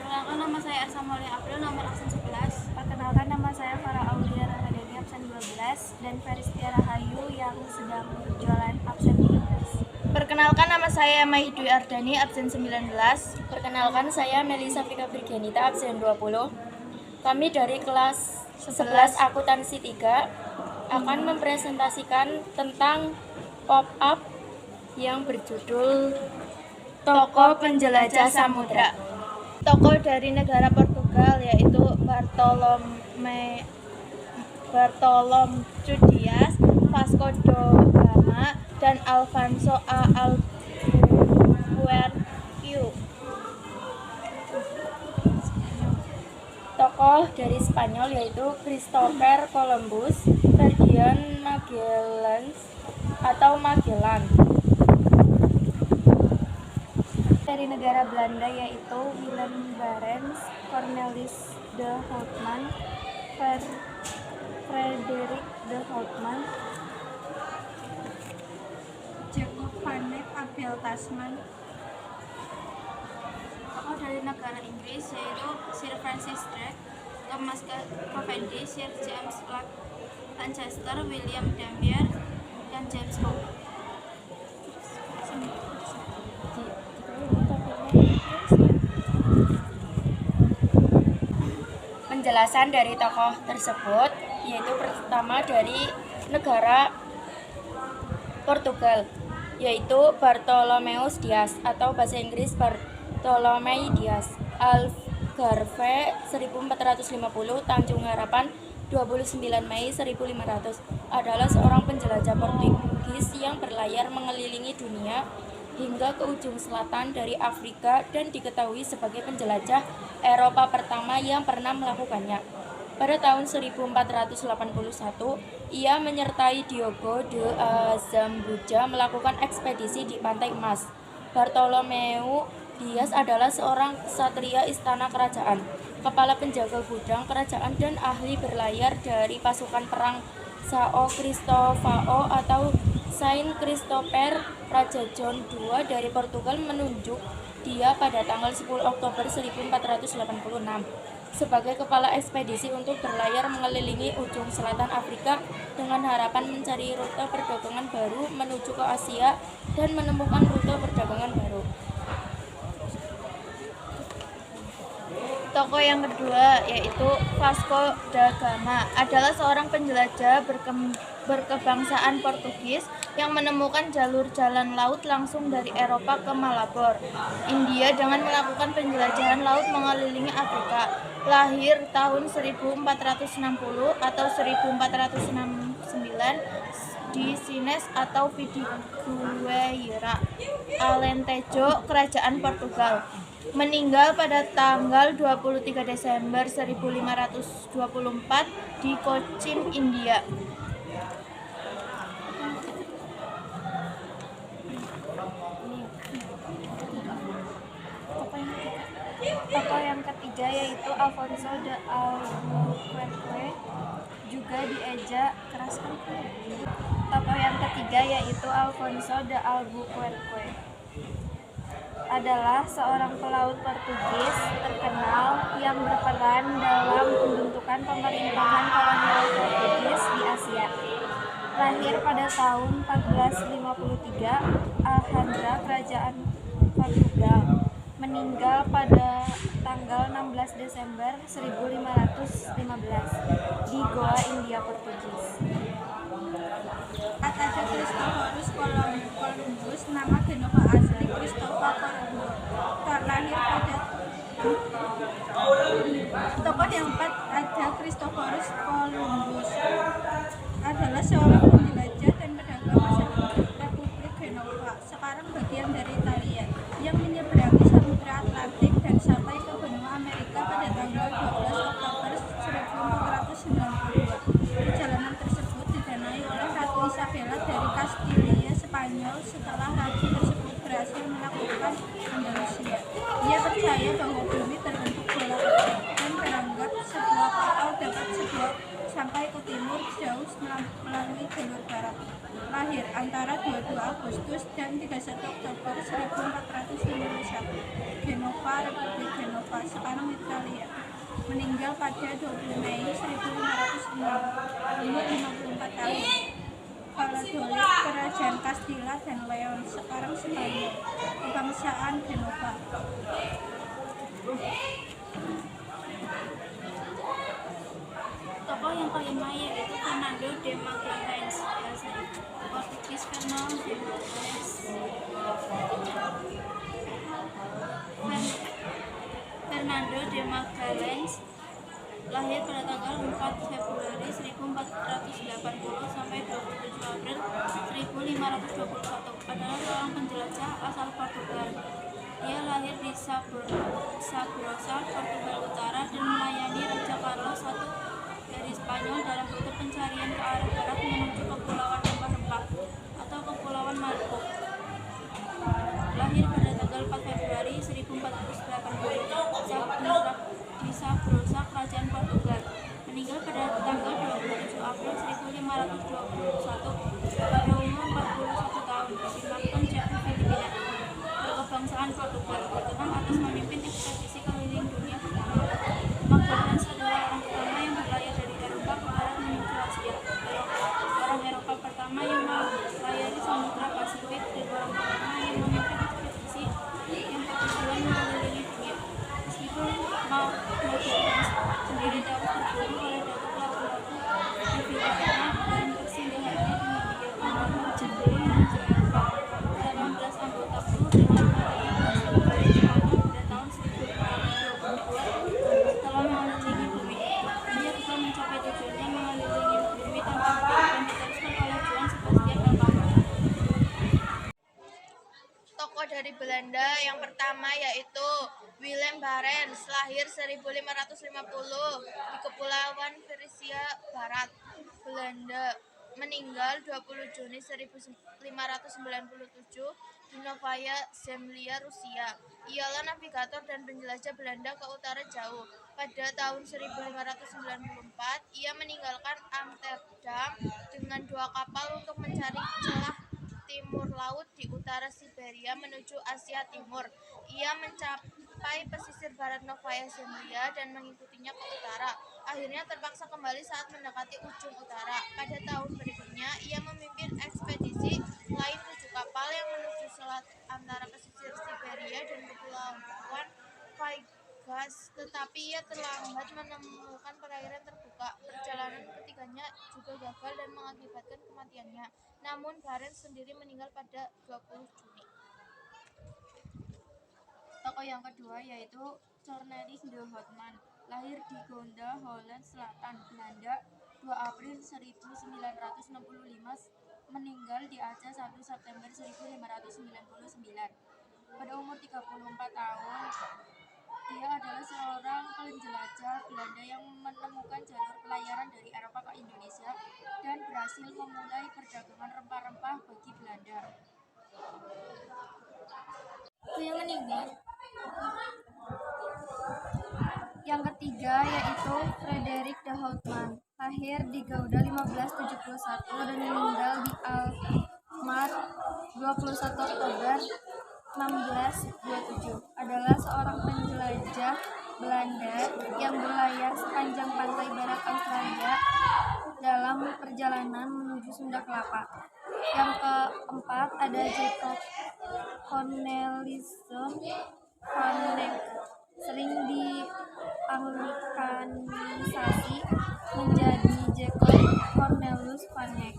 Perkenalkan, nama saya Ersa Maulia April, nomor absen 11. Perkenalkan, nama saya Farah Aulia Ramadhani, absen 12, dan Feristia Rahayu yang sedang berjualan, absen 13. Perkenalkan, nama saya Mai Dwi Ardani, absen 19. Perkenalkan, saya Melisa Fika Brigianita, absen 20. Kami dari kelas 11 akuntansi 3 akan mempresentasikan tentang pop-up yang berjudul Toko Penjelajah Samudra. Tokoh dari negara Portugal yaitu Bartolomeu Dias, Vasco da Gama, dan Alfonso A. Albuquerque. Tokoh dari Spanyol yaitu Christopher Columbus, Ferdinand Magellan atau Magellan. Dari negara Belanda yaitu Willem Barents, Cornelis de Houtman, Frederik de Houtman, Jacob van Abel Tasman. Tokoh dari negara Inggris yaitu Sir Francis Drake, Thomas Cavendish, Sir James Clark Lancaster, William Dampier, dan James Cook. Penjelasan dari tokoh tersebut yaitu pertama dari negara Portugal yaitu Bartolomeu Dias atau bahasa Inggris Bartolomeu Dias, Algarve 1450, Tanjung Harapan 29 Mei 1500, adalah seorang penjelajah Portugis yang berlayar mengelilingi dunia hingga ke ujung selatan dari Afrika dan diketahui sebagai penjelajah Eropa pertama yang pernah melakukannya. Pada tahun 1481, ia menyertai Diogo de Zambuja melakukan ekspedisi di Pantai Emas. Bartolomeu Dias adalah seorang ksatria istana kerajaan, kepala penjaga gudang kerajaan, dan ahli berlayar dari pasukan perang Sao Cristóvão atau Saint Christopher. Raja John II dari Portugal menunjuk dia pada tanggal 10 Oktober 1486 sebagai kepala ekspedisi untuk berlayar mengelilingi ujung selatan Afrika dengan harapan mencari rute perdagangan baru menuju ke Asia dan menemukan rute perdagangan baru. Tokoh yang kedua yaitu Vasco da Gama adalah seorang penjelajah berkebangsaan Portugis yang menemukan jalur jalan laut langsung dari Eropa ke Malabor, India dengan melakukan penjelajahan laut mengelilingi Afrika. Lahir tahun 1460 atau 1469 di Sines atau Vidigueira, Alentejo, Kerajaan Portugal. Meninggal pada tanggal 23 Desember 1524 di Cochin, India. Tokoh yang ketiga yaitu Alfonso de Albuquerque, juga dieja keraskan. Tokoh yang ketiga yaitu Alfonso de Albuquerque adalah seorang pelaut Portugis terkenal yang berperan dalam pembentukan pemerintahan kolonial Portugis di Asia. Lahir pada tahun 1453, Alhandra, Kerajaan Portugal. Meninggal pada tanggal 16 Desember 1515 di Goa, India, Portugis. Ada Christophorus Columbus, nama Genova asli Christopher Columbus, terlahir pada tokoh yang keempat. Ada Christophorus Columbus adalah seorang penjelajah dan pedagang masa Republik Genova, sekarang bagian dari Italia, yang menyeberangi Samudra Atlantik dan sampai ke benua Amerika pada tanggal 12 Oktober 1492. Perjalanan tersebut didanai oleh Ratu Isabella dari Kastilia, Spanyol, setelah ratu tersebut berhasil melakukan Andalusia. Ia percaya bahwa bumi terbentuk bola-bola dan beranggap sebuah kapal dapat sampai ke timur jauh melalui jalur barat. Lahir antara 22 Agustus dan 31 Oktober 1451, Genova, Republik Genova. Genova, sekarang Italia. Meninggal pada 20 Mei 1506, umur 54 tahun. Valladolid, Kerajaan Castilla dan Leon, sekarang Spanyol. Kebangsaan Genova. Tokoh yang kelima yaitu Fernando de Magalhães, bahasa Portugis Fernão de Magalhães. Fernando de Magalhães lahir pada tanggal 4 Februari 1480 sampai 27 April 1521, adalah seorang penjelajah asal Portugal. Ia lahir di Sabrosa, Portugal Utara, dan melayani Raja Carlos I dari Spanyol dalam rute pencarian ke arah barat menuju Kepulauan Rempah-Rempah atau Kepulauan Maroko. Lahir pada tanggal 4 Februari 1480 di Sabrosa, Kerajaan Portugal. Meninggal pada tanggal 27 April 1521 pada umur 41 tahun. Dimakamkan Cebu, Filipina. Berkebangsaan Portugal. Berjuang atas memimpin ekspedisi keliling dunia pertama. Magalhães adalah orang pertama yang berlayar dari Eropa ke barat menuju Asia. Orang Eropa pertama yang melayari Samudra Pasifik dan orang pertama yang memimpin ekspedisi yang bertujuan mengelilingi dunia. Meskipun Magalhães sendiri dapat berburu oleh datuk laku-laku di Filipina dan persinggahannya dibiarkan cenderung menuju Eropa. 18 anggota kru dengan adanya berasal dari Spanyol pada tahun 1522 telah mengelilingi bumi. Dia bisa mencapai tujuannya mengelilingi bumi tanpa henti dan diteruskan oleh Johann Sebastian Elcano. Tokoh dari Belanda yang pertama yaitu Willem Barents, lahir 1550 di Kepulauan Frisia Barat, Belanda. Meninggal 20 Juni 1597 di Novaya Zemlya, Rusia. Ialah navigator dan penjelajah Belanda ke utara jauh. Pada tahun 1594, ia meninggalkan Amsterdam dengan 2 kapal untuk mencari celah timur laut di utara Siberia menuju Asia Timur. Ia mencapai pesisir barat Novaya Zemlya dan mengikutinya ke utara. Akhirnya terpaksa kembali saat mendekati ujung utara. Pada tahun berikutnya, ia memimpin ekspedisi lain 7 kapal yang menuju selat antara pesisir Siberia dan Kepulauan Vaigas, tetapi ia terlambat menemukan perairan terbuka. Perjalanan ketiganya juga gagal dan mengakibatkan kematiannya. Namun Barents sendiri meninggal pada 20 Juni. Tokoh yang kedua yaitu Cornelis de Houtman, lahir di Gonda, Holland Selatan, Belanda, 2 April 1965, meninggal di Aceh 1 September 1599. Pada umur 34 tahun, dia adalah seorang penjelajah Belanda yang menemukan jalur pelayaran dari Eropa ke Indonesia dan berhasil memulai perdagangan rempah-rempah bagi Belanda. Yang meninggal. Yang ketiga yaitu Frederik de Houtman, lahir di Gouda 1571 dan meninggal di Alkmaar 21 Oktober 1627. Adalah seorang penjelajah Belanda yang berlayar sepanjang pantai barat Australia dalam perjalanan menuju Sunda Kelapa. Yang keempat ada Jacob Cornelissen van Neck, sering dianglikanisasi menjadi Jacob Cornelius van Neck.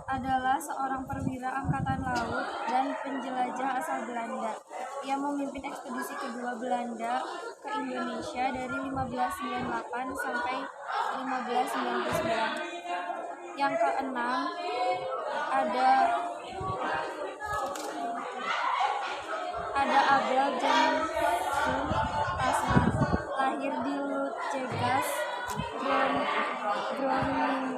Adalah seorang perwira angkatan laut dan penjelajah asal Belanda. Ia memimpin ekspedisi kedua Belanda ke Indonesia dari 1598 sampai 1599. Yang keenam ada Abel Janssen Tasman, lahir di Lutjegast, Groningen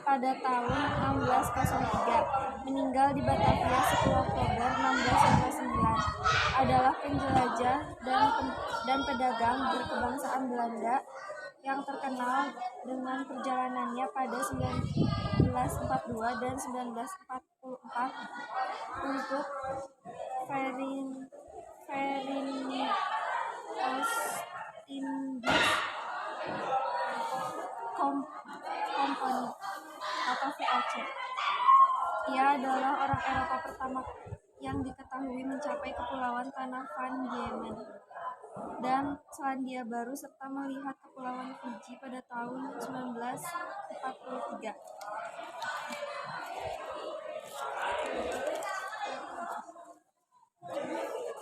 pada tahun 1603, meninggal di Batavia 10 Oktober 1609. Adalah penjelajah dan pedagang berkebangsaan Belanda yang terkenal dengan perjalanannya pada 1942 dan 1944 untuk Indonesia. Ia adalah orang Eropa pertama yang diketahui mencapai kepulauan tanah Van Diemen dan Selandia Baru serta melihat kepulauan Fiji pada tahun 1943.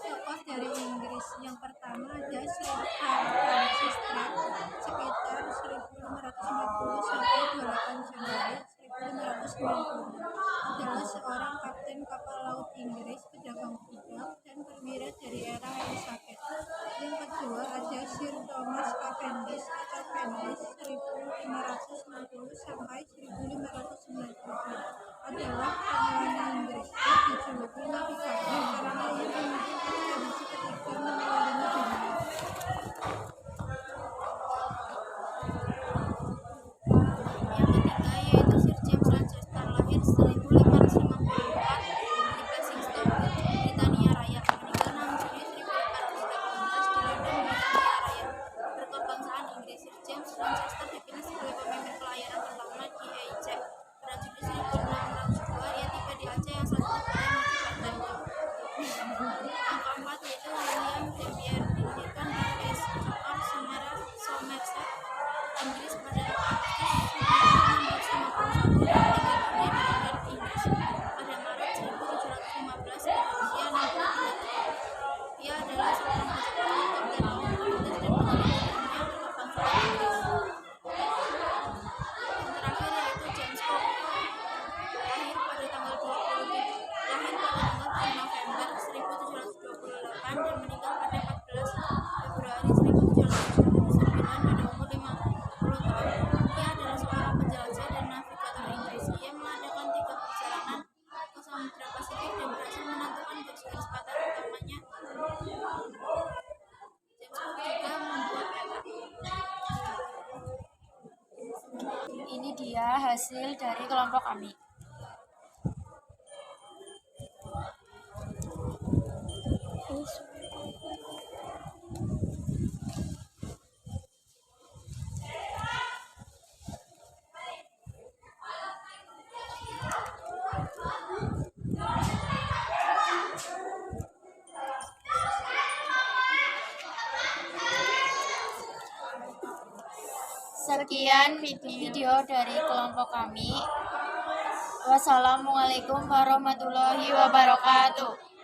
Tokoh dari Inggris yang pertama ada Sir Francis Drake sekitar 1540 sampai 28 Januari 1590 adalah seorang kapten kapal laut Inggris, pedagang budak, dan perwira dari era Elizabeth. Yang kedua ada Sir Thomas Cavendish atau Cavendish 1560 sampai 1592 adalah pahlawan Inggris yang dijuluki navigator karena ia memimpin ekspedisi ketiga mengelilingi dunia. Yang ketiga yaitu Sir James Lancaster, lahir 1554 di Basingstoke, Britania Raya, meninggal 6 Juli 1818 di London, Britania Raya. Berkebangsaan Inggris, Sir James Lancaster dipilih sebagai pemimpin pelayaran pertama di Aceh. Pada Juli 1602 ia tiba di Aceh yang saat itu bernama Jabatan. Yang keempat yaitu William Dampier, dilahirkan di Exeter, Somerset, Inggris pada Agustus 1651 dan meninggal dunia di London, Inggris pada Maret 1715 pada usia 63 tahun. Ia adalah seorang bajak laut, kapten laut, penulis dan penyelidik ilmiah berkebangsaan Inggris. Yang terakhir yaitu James Cook, lahir pada tanggal 10 November 1728 dan meninggal pada 14 Februari 1779 pada umur 50 tahun. Ia adalah seorang penjelajah dan navigator Inggris. Ia mengadakan 3 perjalanan ke Samudra Pasifik dan berhasil menentukan garis-garis pantai utamanya. James Cook juga membuat peta. Ini dia hasil dari kelompok kami. Sekian video dari kelompok kami. Wassalamualaikum warahmatullahi wabarakatuh.